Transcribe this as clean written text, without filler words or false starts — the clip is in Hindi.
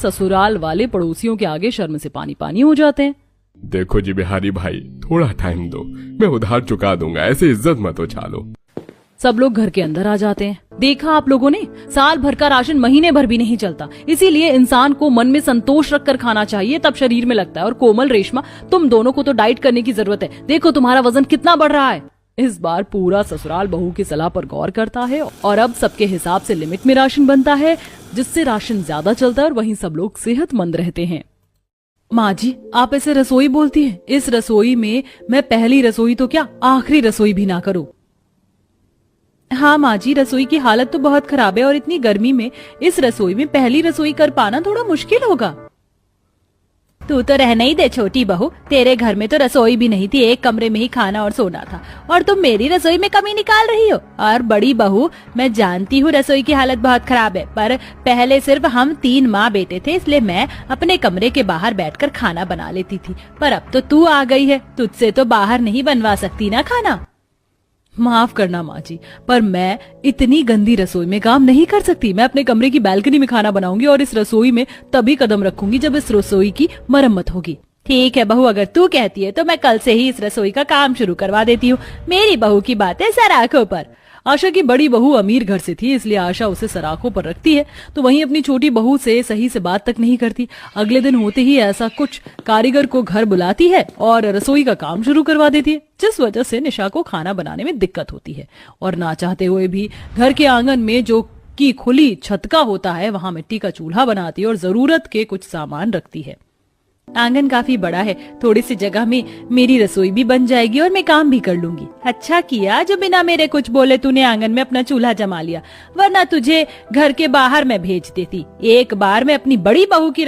ससुराल वाले पड़ोसियों के आगे शर्म से पानी पानी हो जाते हैं। देखो जी बिहारी भाई, थोड़ा टाइम दो, मैं उधार चुका दूंगा, ऐसे इज्जत मत उछालो। सब लोग घर के अंदर आ जाते हैं। देखा आप लोगों ने, साल भर का राशन महीने भर भी नहीं चलता, इसीलिए इंसान को मन में संतोष रखकर खाना चाहिए, तब शरीर में लगता है। और कोमल, रेशमा, तुम दोनों को तो डाइट करने की जरूरत है, देखो तुम्हारा वजन कितना बढ़ रहा है। इस बार पूरा ससुराल बहू की सलाह पर गौर करता है और अब सबके हिसाब से लिमिट में राशन बनता है, जिससे राशन ज्यादा चलता है और वहीं सब लोग सेहतमंद रहते हैं। माँ जी, आप ऐसे रसोई बोलती हैं, इस रसोई में मैं पहली रसोई तो क्या आखिरी रसोई भी ना करूं। हाँ माँ जी, रसोई की हालत तो बहुत खराब है और इतनी गर्मी में इस रसोई में पहली रसोई कर पाना थोड़ा मुश्किल होगा। तू तो रहने ही दे छोटी बहू, तेरे घर में तो रसोई भी नहीं थी, एक कमरे में ही खाना और सोना था, और तुम मेरी रसोई में कमी निकाल रही हो। और बड़ी बहू, मैं जानती हूँ रसोई की हालत बहुत खराब है, पर पहले सिर्फ हम 3 माँ बेटे थे, इसलिए मैं अपने कमरे के बाहर बैठकर खाना बना लेती थी, पर अब तो तू आ गई है, तुझसे तो बाहर नहीं बनवा सकती ना खाना। माफ करना माँ जी, पर मैं इतनी गंदी रसोई में काम नहीं कर सकती। मैं अपने कमरे की बालकनी में खाना बनाऊंगी और इस रसोई में तभी कदम रखूंगी जब इस रसोई की मरम्मत होगी। ठीक है बहू, अगर तू कहती है तो मैं कल से ही इस रसोई का काम शुरू करवा देती हूँ। मेरी बहू की बातें सर आंखों पर। आशा की बड़ी बहू अमीर घर से थी, इसलिए आशा उसे सराखों पर रखती है, तो वहीं अपनी छोटी बहू से सही से बात तक नहीं करती। अगले दिन होते ही ऐसा कुछ कारीगर को घर बुलाती है और रसोई का काम शुरू करवा देती है, जिस वजह से निशा को खाना बनाने में दिक्कत होती है और ना चाहते हुए भी घर के आंगन में जो की खुली छत का होता है वहां मिट्टी का चूल्हा बनाती है और जरूरत के कुछ सामान रखती है। आंगन काफी बड़ा है, थोड़ी सी जगह में मेरी रसोई भी बन जाएगी और मैं काम भी कर लूंगी। अच्छा किया जो बिना मेरे कुछ बोले तूने आंगन में अपना चूल्हा जमा लिया, वरना तुझे घर के बाहर मैं भेज देती। एक बार मैं अपनी बड़ी बहू की